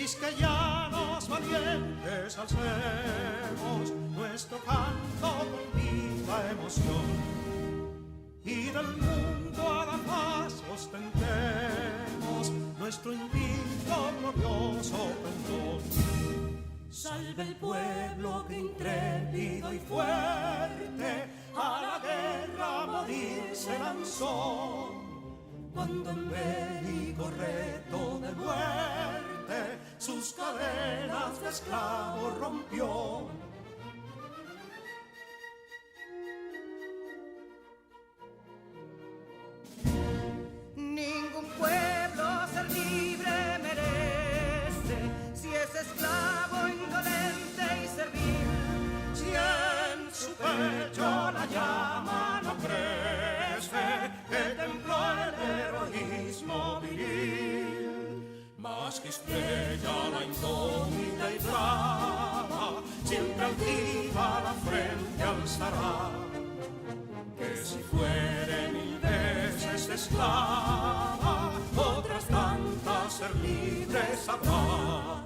quisqueyanos valientes alcemos nuestro canto con viva emoción, y del mundo a la paz ostentemos nuestro invicto glorioso pendón. Salve el pueblo que intrépido y fuerte a la guerra a morir se lanzó, cuando en bélico reto de muerte sus cadenas de esclavos rompió. Ningún pueblo ser libre merece si es esclavo, indolente y servil. Si en su pecho la llama no crece, que templó el heroísmo viril, más que estrella la indómita y brava, siempre altiva la frente alzará, que si fuere mil veces esclava, otras tantas ser libres habrá.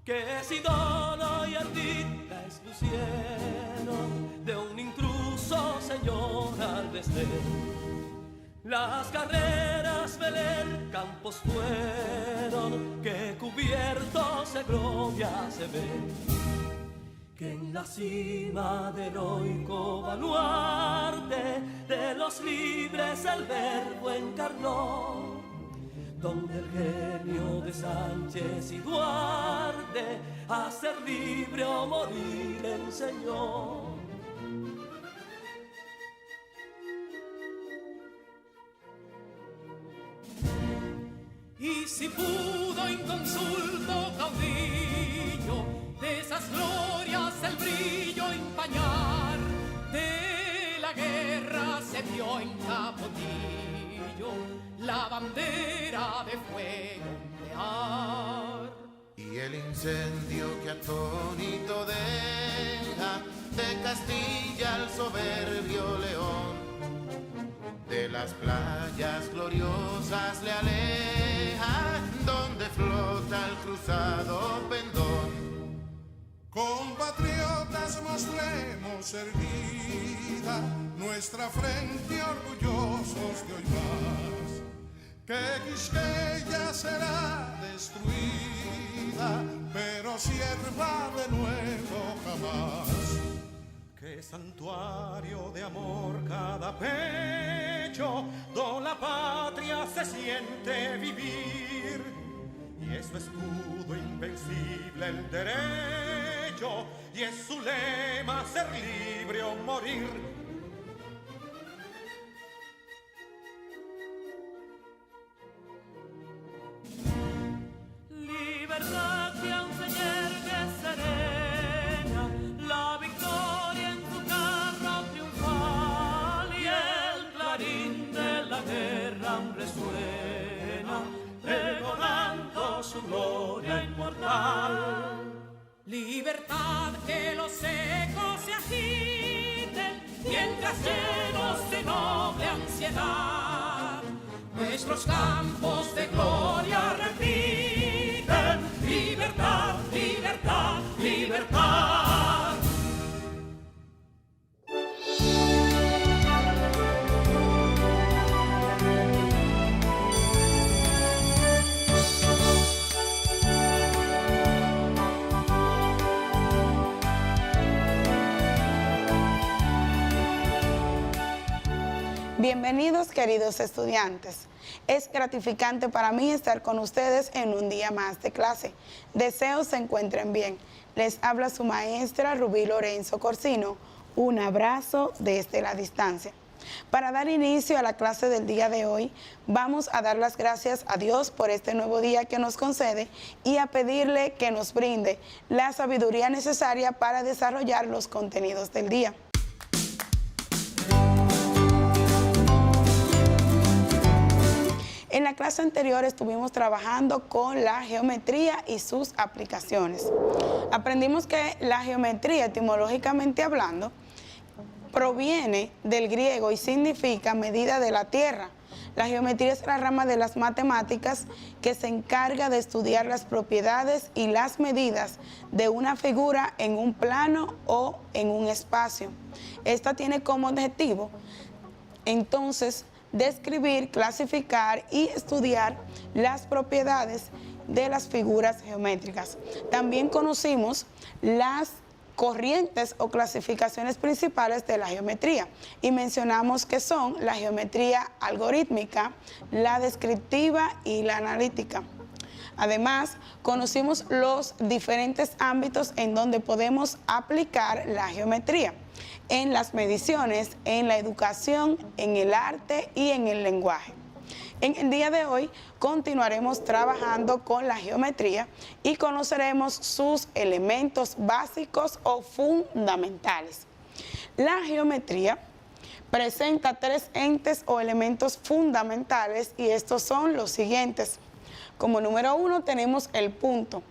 Que si Dono y Ardita expusieron de un intruso señor al desdén, las carreras Belén campos fueron, que cubiertos de gloria se ven, que en la cima del heroico baluarte de los libres el verbo encarnó, donde el genio de Sánchez y Duarte a ser libre o morir enseñó. Y si pudo inconsulto caudillo de esas glorias el brillo empañar, de la guerra se vio en Capotillo la bandera de fuego ondear. Y el incendio que atónito deja de Castilla al soberbio león, de las playas gloriosas le aleja, donde flota el cruzado pendón. Compatriotas, mostremos erguida nuestra frente orgullosos de hoy más, que Quisqueya será destruida, pero sierva de nuevo jamás. Que santuario de amor cada pecho, donde la patria se siente vivir, y es su escudo invencible el derecho, y es su lema ser libre o morir. Libertad que aún se yergue serena, la victoria en su carro triunfal, y el clarín de la guerra aún resuena, pregonando su gloria inmortal. Libertad, que los ecos se agiten mientras llenos de noble ansiedad nuestros campos de gloria repiten: libertad, libertad, libertad. Bienvenidos, queridos estudiantes. Es gratificante para mí estar con ustedes en un día más de clase. Deseo se encuentren bien. Les habla su maestra Rubí Lorenzo Corsino. Un abrazo desde la distancia. Para dar inicio a la clase del día de hoy, vamos a dar las gracias a Dios por este nuevo día que nos concede y a pedirle que nos brinde la sabiduría necesaria para desarrollar los contenidos del día. En la clase anterior estuvimos trabajando con la geometría y sus aplicaciones. Aprendimos que la geometría, etimológicamente hablando, proviene del griego y significa medida de la tierra. La geometría es la rama de las matemáticas que se encarga de estudiar las propiedades y las medidas de una figura en un plano o en un espacio. Esta tiene como objetivo, entonces, describir, clasificar y estudiar las propiedades de las figuras geométricas. También conocimos las corrientes o clasificaciones principales de la geometría y mencionamos que son la geometría algorítmica, la descriptiva y la analítica. Además, conocimos los diferentes ámbitos en donde podemos aplicar la geometría: en las mediciones, en la educación, en el arte y en el lenguaje. En el día de hoy continuaremos trabajando con la geometría y conoceremos sus elementos básicos o fundamentales. La geometría presenta tres entes o elementos fundamentales y estos son los siguientes. Como número 1 tenemos el punto.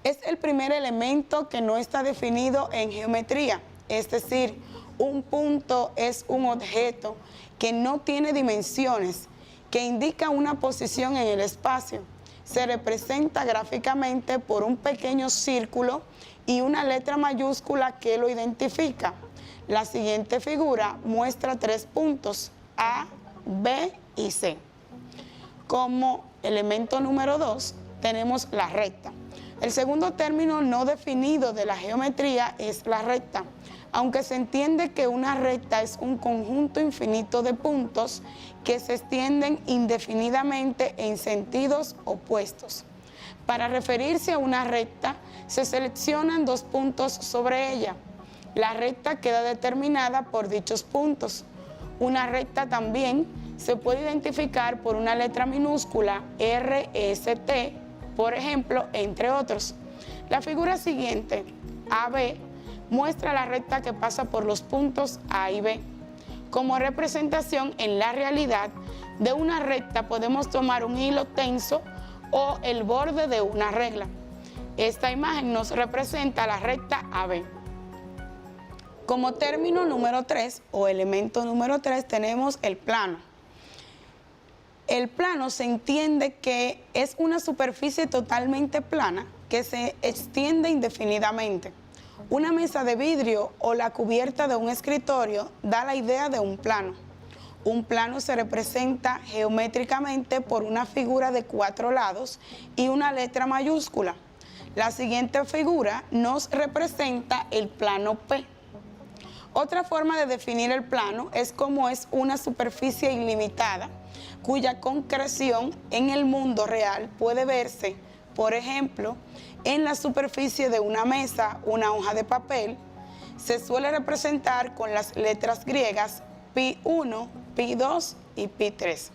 Es el primer elemento que no está definido en geometría, es decir, un punto es un objeto que no tiene dimensiones, que indica una posición en el espacio. Se representa gráficamente por un pequeño círculo y una letra mayúscula que lo identifica. La siguiente figura muestra 3 puntos, A, B y C. Como elemento número 2 tenemos la recta. El segundo término no definido de la geometría es la recta. Aunque se entiende que una recta es un conjunto infinito de puntos que se extienden indefinidamente en sentidos opuestos. Para referirse a una recta, se seleccionan 2 puntos sobre ella. La recta queda determinada por dichos puntos. Una recta también se puede identificar por una letra minúscula R, S, T, por ejemplo, entre otros. La figura siguiente, AB, muestra la recta que pasa por los puntos A y B. Como representación en la realidad de una recta podemos tomar un hilo tenso o el borde de una regla. Esta imagen nos representa la recta AB. Como término número 3 o elemento número 3 tenemos el plano. El plano se entiende que es una superficie totalmente plana que se extiende indefinidamente. Una mesa de vidrio o la cubierta de un escritorio da la idea de un plano. Un plano se representa geométricamente por una figura de 4 lados y una letra mayúscula. La siguiente figura nos representa el plano P. Otra forma de definir el plano es como es una superficie ilimitada, cuya concreción en el mundo real puede verse, por ejemplo, en la superficie de una mesa, una hoja de papel. Se suele representar con las letras griegas Pi1, Pi2 y Pi3.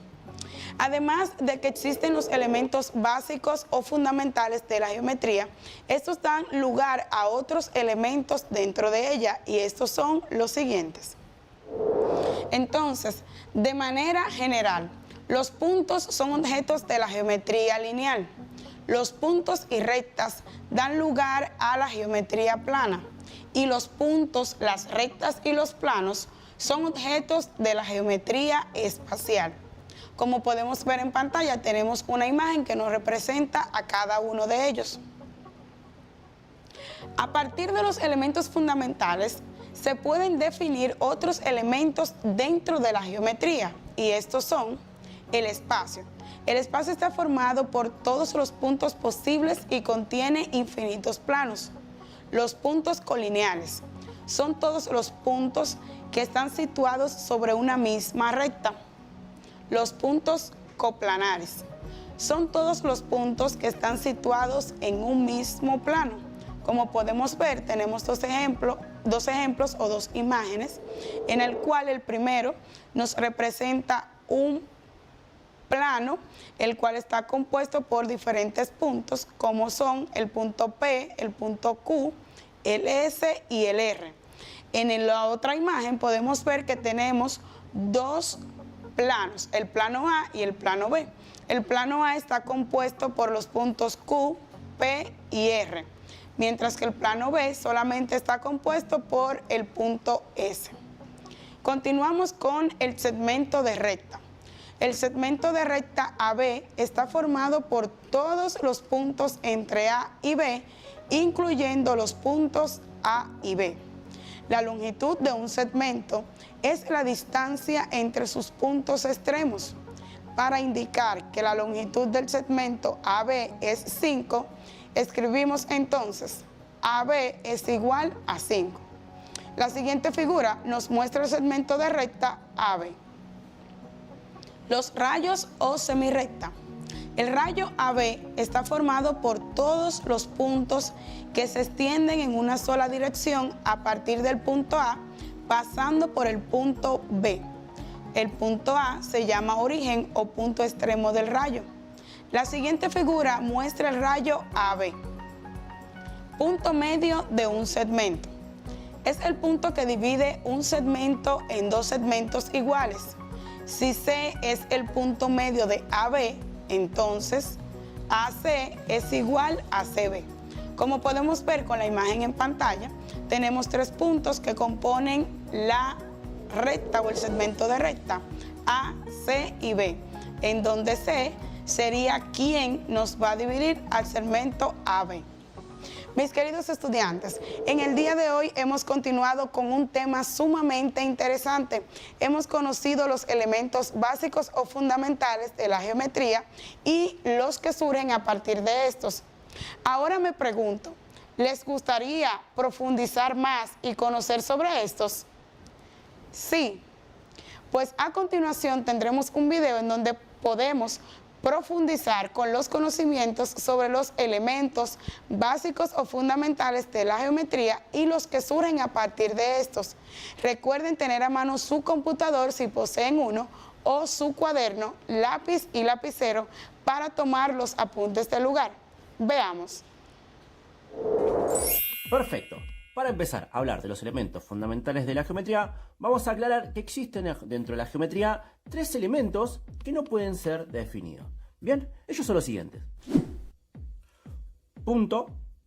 Además de que existen los elementos básicos o fundamentales de la geometría, estos dan lugar a otros elementos dentro de ella y estos son los siguientes. Entonces, de manera general, los puntos son objetos de la geometría lineal. Los puntos y rectas dan lugar a la geometría plana y los puntos, las rectas y los planos son objetos de la geometría espacial. Como podemos ver en pantalla, tenemos una imagen que nos representa a cada uno de ellos. A partir de los elementos fundamentales, se pueden definir otros elementos dentro de la geometría y estos son el espacio. El espacio está formado por todos los puntos posibles y contiene infinitos planos. Los puntos colineales son todos los puntos que están situados sobre una misma recta. Los puntos coplanares son todos los puntos que están situados en un mismo plano. Como podemos ver, tenemos dos ejemplos o 2 imágenes, en el cual el primero nos representa un plano, el cual está compuesto por diferentes puntos, como son el punto P, el punto Q, el S y el R. En la otra imagen podemos ver que tenemos 2 planos, el plano A y el plano B. El plano A está compuesto por los puntos Q, P y R, mientras que el plano B solamente está compuesto por el punto S. Continuamos con el segmento de recta. El segmento de recta AB está formado por todos los puntos entre A y B, incluyendo los puntos A y B. La longitud de un segmento es la distancia entre sus puntos extremos. Para indicar que la longitud del segmento AB es 5, escribimos entonces AB es igual a 5. La siguiente figura nos muestra el segmento de recta AB. Los rayos o semirrecta. El rayo AB está formado por todos los puntos que se extienden en una sola dirección a partir del punto A, pasando por el punto B. El punto A se llama origen o punto extremo del rayo. La siguiente figura muestra el rayo AB. Punto medio de un segmento. Es el punto que divide un segmento en dos segmentos iguales. Si C es el punto medio de AB, entonces AC es igual a CB. Como podemos ver con la imagen en pantalla, tenemos tres puntos que componen la recta o el segmento de recta, A, C y B, en donde C sería quien nos va a dividir al segmento AB. Mis queridos estudiantes, en el día de hoy hemos continuado con un tema sumamente interesante. Hemos conocido los elementos básicos o fundamentales de la geometría y los que surgen a partir de estos. Ahora me pregunto, ¿les gustaría profundizar más y conocer sobre estos? Sí. Pues a continuación tendremos un video en donde podemos profundizar con los conocimientos sobre los elementos básicos o fundamentales de la geometría y los que surgen a partir de estos. Recuerden tener a mano su computador si poseen uno o su cuaderno, lápiz y lapicero para tomar los apuntes del lugar. Veamos. Perfecto. Para empezar a hablar de los elementos fundamentales de la geometría, vamos a aclarar que existen dentro de la geometría tres elementos que no pueden ser definidos. Bien, ellos son los siguientes: punto,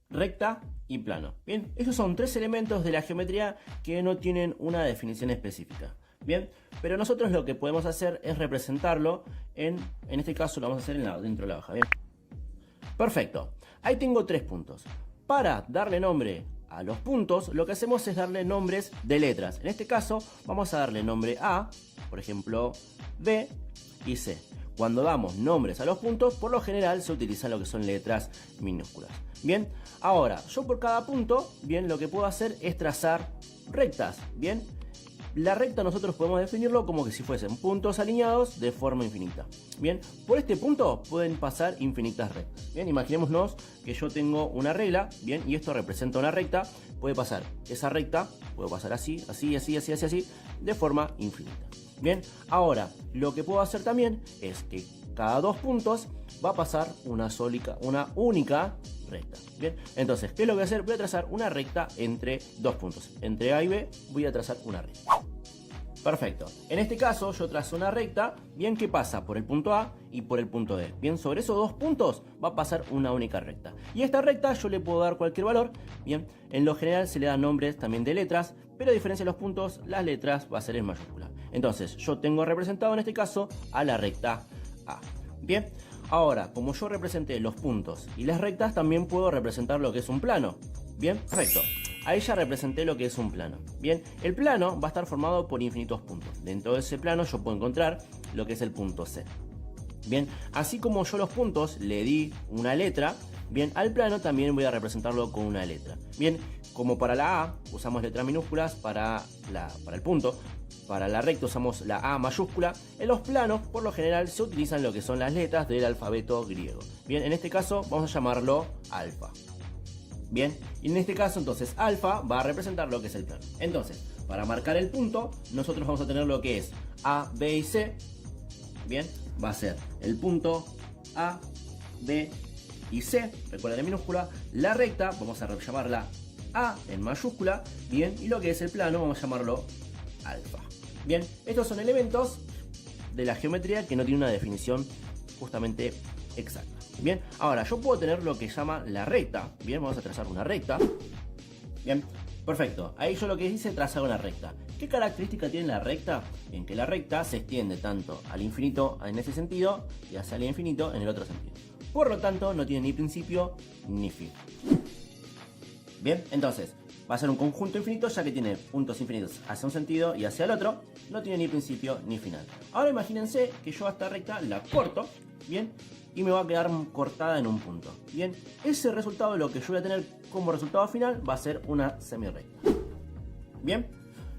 recta y plano. Bien, ellos son tres elementos de la geometría que no tienen una definición específica. Bien, pero nosotros lo que podemos hacer es representarlo en este caso lo vamos a hacer dentro de la hoja. Bien. Perfecto. Ahí tengo tres puntos. Para darle nombre a los puntos, lo que hacemos es darle nombres de letras. En este caso, vamos a darle nombre A, por ejemplo, B y C. Cuando damos nombres a los puntos, por lo general se utilizan lo que son letras minúsculas. Bien, ahora, yo por cada punto, bien, lo que puedo hacer es trazar rectas. Bien, la recta nosotros podemos definirlo como que si fuesen puntos alineados de forma infinita. Bien, por este punto pueden pasar infinitas rectas. Bien, imaginémonos que yo tengo una regla, bien, y esto representa una recta. Puede pasar esa recta, puede pasar así, así, así, así, así, así, de forma infinita. Bien, ahora lo que puedo hacer también es que cada dos puntos va a pasar una única recta. Bien, entonces, ¿qué es lo que voy a hacer? Voy a trazar una recta entre dos puntos. Entre A y B voy a trazar una recta. Perfecto. En este caso yo trazo una recta, bien, que pasa por el punto A y por el punto D. Bien, sobre esos dos puntos va a pasar una única recta. Y a esta recta yo le puedo dar cualquier valor. Bien, en lo general se le dan nombres también de letras, pero a diferencia de los puntos, las letras va a ser en mayúscula. Entonces yo tengo representado en este caso a la recta A. Bien, ahora como yo representé los puntos y las rectas, también puedo representar lo que es un plano. Bien, perfecto. Ahí ya representé lo que es un plano. Bien, el plano va a estar formado por infinitos puntos. Dentro de ese plano yo puedo encontrar lo que es el punto C. Bien, así como yo los puntos le di una letra, bien, al plano también voy a representarlo con una letra. Bien, como para la A usamos letras minúsculas para el punto, para la recta usamos la A mayúscula. En los planos por lo general se utilizan lo que son las letras del alfabeto griego. Bien, en este caso vamos a llamarlo alfa. Bien, y en este caso entonces alfa va a representar lo que es el plano. Entonces, para marcar el punto, nosotros vamos a tener lo que es A, B y C. Bien, va a ser el punto A, B y C, recuerden en minúscula. La recta vamos a llamarla A en mayúscula. Bien, y lo que es el plano vamos a llamarlo alfa. Bien, estos son elementos de la geometría que no tienen una definición justamente exacta. Bien, ahora yo puedo tener lo que llama la recta. Bien, vamos a trazar una recta. Bien, perfecto. Ahí yo lo que hice es trazar una recta. ¿Qué característica tiene la recta? En que la recta se extiende tanto al infinito en ese sentido y hacia el infinito en el otro sentido. Por lo tanto, no tiene ni principio ni fin. Bien, entonces va a ser un conjunto infinito ya que tiene puntos infinitos hacia un sentido y hacia el otro. No tiene ni principio ni final. Ahora imagínense que yo a esta recta la corto, bien, y me va a quedar cortada en un punto. Bien, ese resultado, lo que yo voy a tener como resultado final, va a ser una semirrecta. Bien,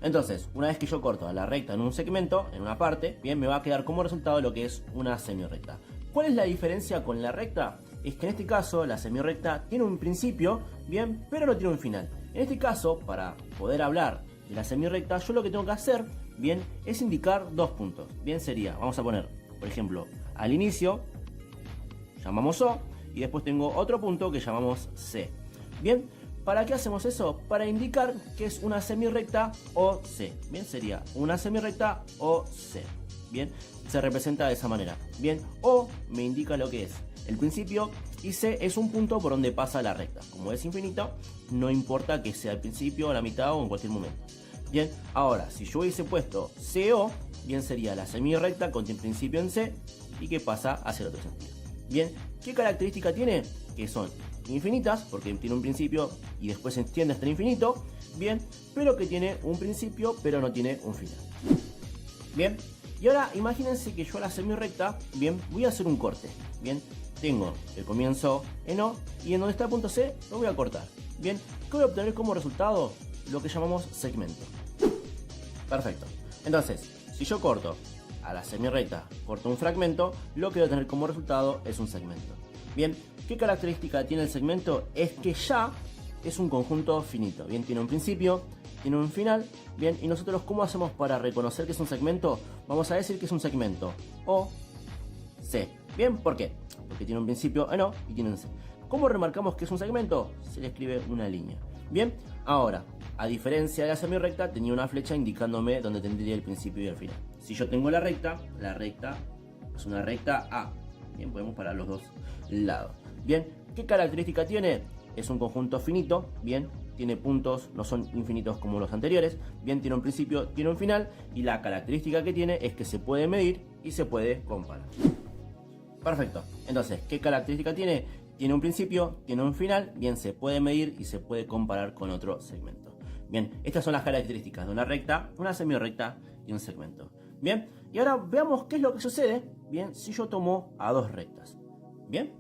entonces, una vez que yo corto a la recta en un segmento, en una parte, bien, me va a quedar como resultado lo que es una semirrecta. ¿Cuál es la diferencia con la recta? Es que en este caso la semirrecta tiene un principio, bien, pero no tiene un final. En este caso, para poder hablar de la semirrecta, yo lo que tengo que hacer, bien, es indicar dos puntos. Bien, sería, vamos a poner, por ejemplo, al inicio llamamos O y después tengo otro punto que llamamos C. Bien, ¿para qué hacemos eso? Para indicar que es una semirrecta OC. Bien, sería una semirrecta OC. Bien, se representa de esa manera. Bien, O me indica lo que es el principio y C es un punto por donde pasa la recta. Como es infinito, no importa que sea al principio, a la mitad o en cualquier momento. Bien, ahora, si yo hubiese puesto CO, bien, sería la semirrecta con el principio en C y que pasa hacia el otro sentido. Bien, ¿qué característica tiene? Que son infinitas, porque tiene un principio y después se extiende hasta el infinito. Bien, pero que tiene un principio, pero no tiene un final. Bien, y ahora imagínense que yo a la semirrecta, bien, voy a hacer un corte. Bien, tengo el comienzo en O y en donde está el punto C lo voy a cortar. Bien, ¿qué voy a obtener como resultado? Lo que llamamos segmento. Perfecto. Entonces, si yo corto a la semirrecta, corto un fragmento, lo que voy a tener como resultado es un segmento. Bien, ¿qué característica tiene el segmento? Es que ya es un conjunto finito. Bien, tiene un principio, tiene un final. Bien, y nosotros, ¿cómo hacemos para reconocer que es un segmento? Vamos a decir que es un segmento O, C. Bien, ¿por qué? Porque tiene un principio en O y tiene un C. ¿Cómo remarcamos que es un segmento? Se le escribe una línea. Bien, ahora, a diferencia de la semirrecta, tenía una flecha indicándome dónde tendría el principio y el final. Si yo tengo la recta es una recta A. Bien, podemos parar los dos lados. Bien, ¿qué característica tiene? Es un conjunto finito, bien, tiene puntos, no son infinitos como los anteriores, bien, tiene un principio, tiene un final, y la característica que tiene es que se puede medir y se puede comparar. Perfecto, entonces, ¿qué característica tiene? Tiene un principio, tiene un final, bien, se puede medir y se puede comparar con otro segmento. Bien, estas son las características de una recta, una semirrecta y un segmento. Bien, y ahora veamos qué es lo que sucede, bien, si yo tomo a dos rectas. Bien,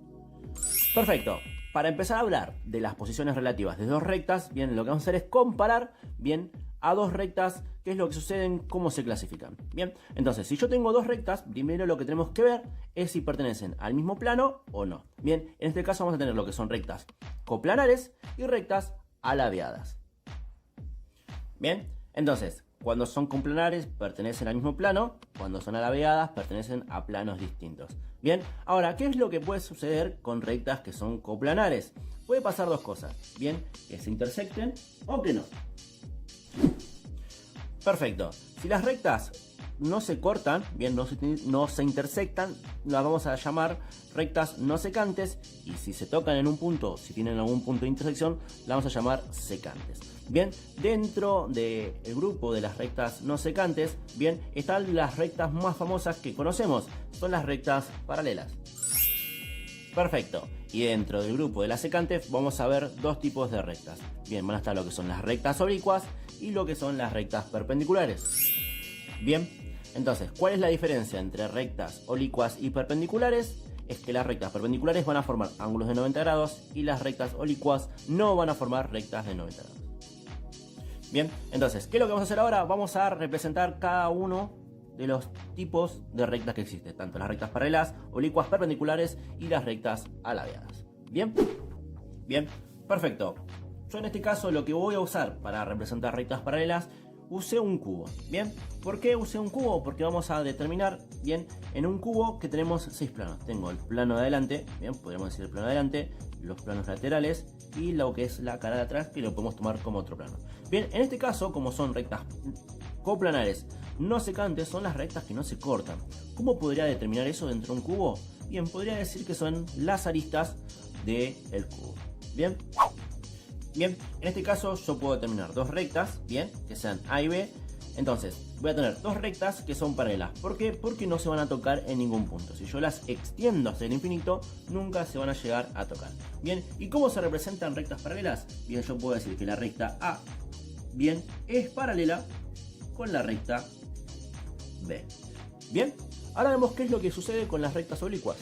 perfecto. Para empezar a hablar de las posiciones relativas de dos rectas, bien, lo que vamos a hacer es comparar, bien, a dos rectas, qué es lo que sucede, cómo se clasifican. Bien, entonces, si yo tengo dos rectas, primero lo que tenemos que ver es si pertenecen al mismo plano o no. Bien, en este caso vamos a tener lo que son rectas coplanares y rectas alabeadas. Bien, entonces, cuando son coplanares pertenecen al mismo plano, cuando son alabeadas pertenecen a planos distintos. Bien, ahora, ¿qué es lo que puede suceder con rectas que son coplanares? Puede pasar dos cosas, bien, que se intersecten o que no. Perfecto, si las rectas no se cortan, bien, no se intersectan, las vamos a llamar rectas no secantes, y si se tocan en un punto, si tienen algún punto de intersección, las vamos a llamar secantes. Bien, dentro del grupo de las rectas no secantes, bien, están las rectas más famosas que conocemos, son las rectas paralelas. Perfecto, y dentro del grupo de las secantes vamos a ver dos tipos de rectas. Bien, van a estar lo que son las rectas oblicuas y lo que son las rectas perpendiculares. Bien, entonces, ¿cuál es la diferencia entre rectas oblicuas y perpendiculares? Es que las rectas perpendiculares van a formar ángulos de 90 grados y las rectas oblicuas no van a formar rectas de 90 grados. Bien, entonces, ¿qué es lo que vamos a hacer ahora? Vamos a representar cada uno de los tipos de rectas que existen, tanto las rectas paralelas, oblicuas, perpendiculares y las rectas alabeadas. Bien, bien, perfecto. Yo en este caso lo que voy a usar para representar rectas paralelas, usé un cubo. Bien, ¿por qué usé un cubo? Porque vamos a determinar, bien, en un cubo que tenemos 6 planos. Tengo el plano de adelante, bien, podríamos decir el plano de adelante, los planos laterales y lo que es la cara de atrás, que lo podemos tomar como otro plano. Bien, en este caso, como son rectas coplanares no secantes, son las rectas que no se cortan. ¿Cómo podría determinar eso dentro de un cubo? Bien, podría decir que son las aristas del cubo. Bien, bien, en este caso yo puedo determinar dos rectas, bien, que sean A y B, Entonces, voy a tener dos rectas que son paralelas. ¿Por qué? Porque no se van a tocar en ningún punto. Si yo las extiendo hacia el infinito, nunca se van a llegar a tocar. Bien, ¿y cómo se representan rectas paralelas? Bien, yo puedo decir que la recta A, bien, es paralela con la recta B. Bien, ahora vemos qué es lo que sucede con las rectas oblicuas.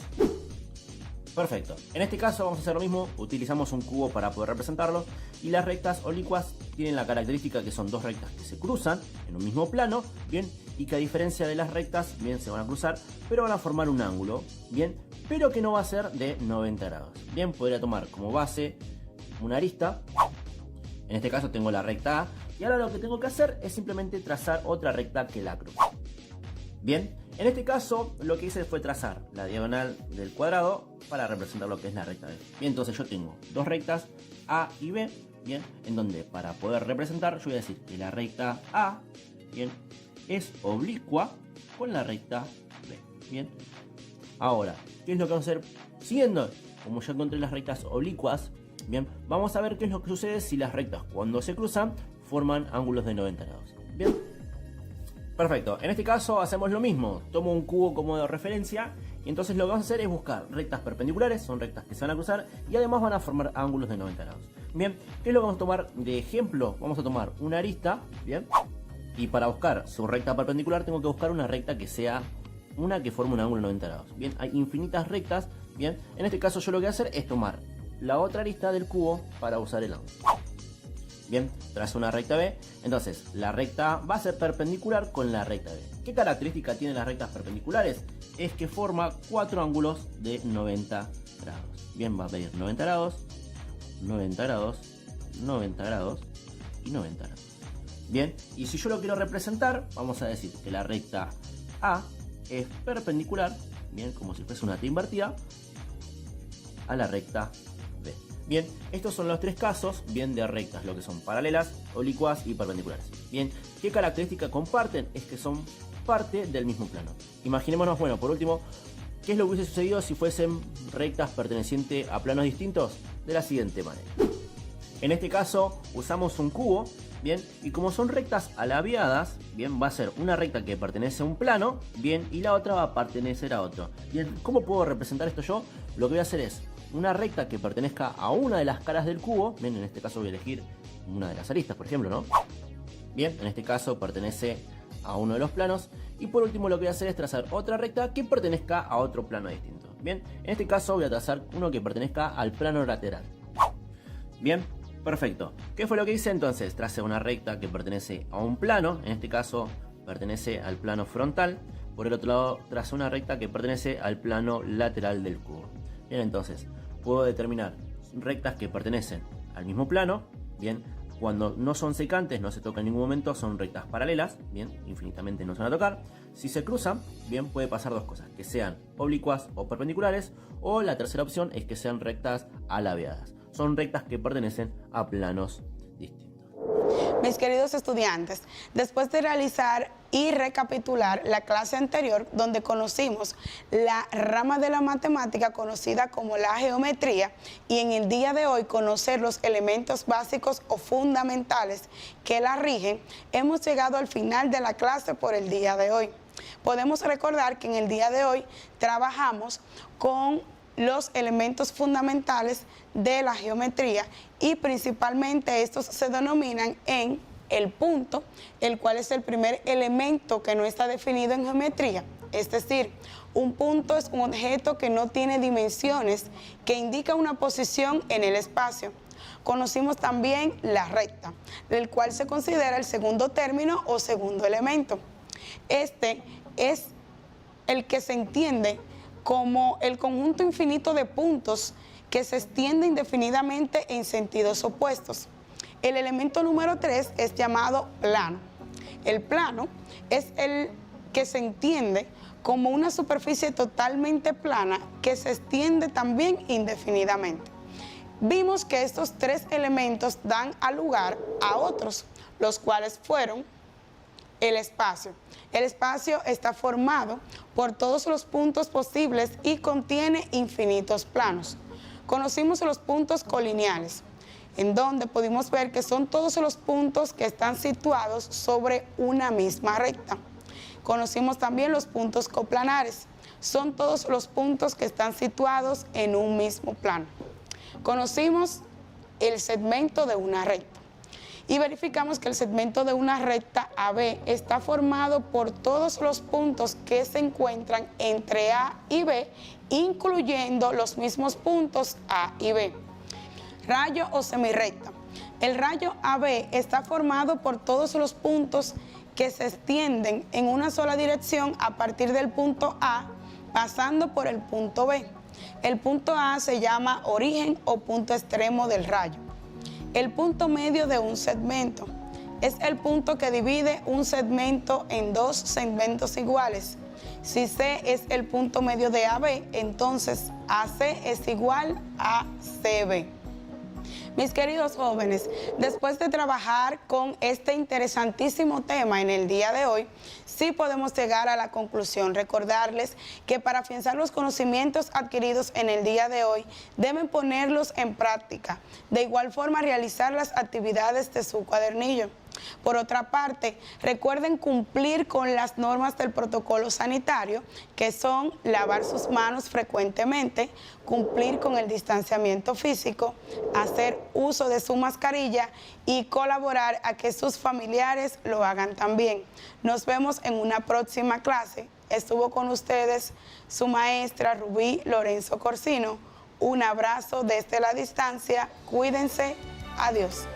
Perfecto, en este caso vamos a hacer lo mismo, utilizamos un cubo para poder representarlo y las rectas oblicuas tienen la característica que son dos rectas que se cruzan en un mismo plano, bien, y que a diferencia de las rectas, bien, se van a cruzar, pero van a formar un ángulo, bien, pero que no va a ser de 90 grados. Bien, podría tomar como base una arista, en este caso tengo la recta A, y ahora lo que tengo que hacer es simplemente trazar otra recta que la cruce. Bien, en este caso lo que hice fue trazar la diagonal del cuadrado para representar lo que es la recta B. Bien, entonces yo tengo dos rectas A y B, bien, en donde para poder representar yo voy a decir que la recta A, bien, es oblicua con la recta B. Bien, ahora, ¿qué es lo que vamos a hacer? Siguiendo, como ya encontré las rectas oblicuas, bien, vamos a ver qué es lo que sucede si las rectas cuando se cruzan forman ángulos de 90 grados. Bien, perfecto, en este caso hacemos lo mismo, tomo un cubo como de referencia y entonces lo que vamos a hacer es buscar rectas perpendiculares, son rectas que se van a cruzar y además van a formar ángulos de 90 grados. Bien, ¿qué es lo que vamos a tomar de ejemplo? Vamos a tomar una arista, bien, y para buscar su recta perpendicular tengo que buscar una recta que sea una que forme un ángulo de 90 grados. Bien, hay infinitas rectas, bien, en este caso yo lo que voy a hacer es tomar la otra arista del cubo para usar el ángulo. Bien, trazo una recta B, entonces la recta A va a ser perpendicular con la recta B. ¿Qué característica tienen las rectas perpendiculares? Es que forma cuatro ángulos de 90 grados. Bien, va a pedir 90 grados, 90 grados, 90 grados y 90 grados. Bien, y si yo lo quiero representar, vamos a decir que la recta A es perpendicular, bien, como si fuese una T invertida, a la recta B. Bien, estos son los tres casos, bien, de rectas, lo que son paralelas, oblicuas y perpendiculares. Bien, ¿qué característica comparten? Es que son parte del mismo plano. Imaginémonos, bueno, por último, ¿qué es lo que hubiese sucedido si fuesen rectas pertenecientes a planos distintos? De la siguiente manera. En este caso usamos un cubo, bien, y como son rectas alabeadas, bien, va a ser una recta que pertenece a un plano, bien, y la otra va a pertenecer a otro. Bien, ¿cómo puedo representar esto yo? Lo que voy a hacer es una recta que pertenezca a una de las caras del cubo, bien, en este caso voy a elegir una de las aristas, por ejemplo, ¿no? Bien, en este caso pertenece a uno de los planos, y por último lo que voy a hacer es trazar otra recta que pertenezca a otro plano distinto. Bien, en este caso voy a trazar uno que pertenezca al plano lateral. Bien, perfecto. ¿Qué fue lo que hice entonces? Tracé una recta que pertenece a un plano, en este caso pertenece al plano frontal. Por el otro lado, tracé una recta que pertenece al plano lateral del cubo. Bien, entonces puedo determinar rectas que pertenecen al mismo plano. Bien, cuando no son secantes, no se tocan en ningún momento, son rectas paralelas. Bien, infinitamente no se van a tocar. Si se cruzan, bien, puede pasar dos cosas: que sean oblicuas o perpendiculares, o la tercera opción es que sean rectas alabeadas. Son rectas que pertenecen a planos distintos. Mis queridos estudiantes, después de realizar y recapitular la clase anterior donde conocimos la rama de la matemática conocida como la geometría y en el día de hoy conocer los elementos básicos o fundamentales que la rigen, hemos llegado al final de la clase por el día de hoy. Podemos recordar que en el día de hoy trabajamos con los elementos fundamentales de la geometría y principalmente estos se denominan en el punto, el cual es el primer elemento que no está definido en geometría. Es decir, un punto es un objeto que no tiene dimensiones, que indica una posición en el espacio. Conocimos también la recta, del cual se considera el segundo término o segundo elemento. Este es el que se entiende como el conjunto infinito de puntos que se extiende indefinidamente en sentidos opuestos. El elemento número 3 es llamado plano. El plano es el que se entiende como una superficie totalmente plana que se extiende también indefinidamente. Vimos que estos tres elementos dan lugar a otros, los cuales fueron el espacio. El espacio está formado por todos los puntos posibles y contiene infinitos planos. Conocimos los puntos colineales. en donde pudimos ver que son todos los puntos que están situados sobre una misma recta. Conocimos también los puntos coplanares. Son todos los puntos que están situados en un mismo plano. Conocimos el segmento de una recta y verificamos que el segmento de una recta AB está formado por todos los puntos que se encuentran entre A y B, incluyendo los mismos puntos A y B. Rayo o semirrecta. El rayo AB está formado por todos los puntos que se extienden en una sola dirección a partir del punto A, pasando por el punto B. El punto A se llama origen o punto extremo del rayo. El punto medio de un segmento es el punto que divide un segmento en dos segmentos iguales. Si C es el punto medio de AB, entonces AC es igual a CB. Mis queridos jóvenes, después de trabajar con este interesantísimo tema en el día de hoy, sí podemos llegar a la conclusión. Recordarles que para afianzar los conocimientos adquiridos en el día de hoy, deben ponerlos en práctica. De igual forma, realizar las actividades de su cuadernillo. Por otra parte, recuerden cumplir con las normas del protocolo sanitario, que son lavar sus manos frecuentemente, cumplir con el distanciamiento físico, hacer uso de su mascarilla y colaborar a que sus familiares lo hagan también. Nos vemos en una próxima clase. Estuvo con ustedes su maestra Rubí Lorenzo Corsino. Un abrazo desde la distancia. Cuídense. Adiós.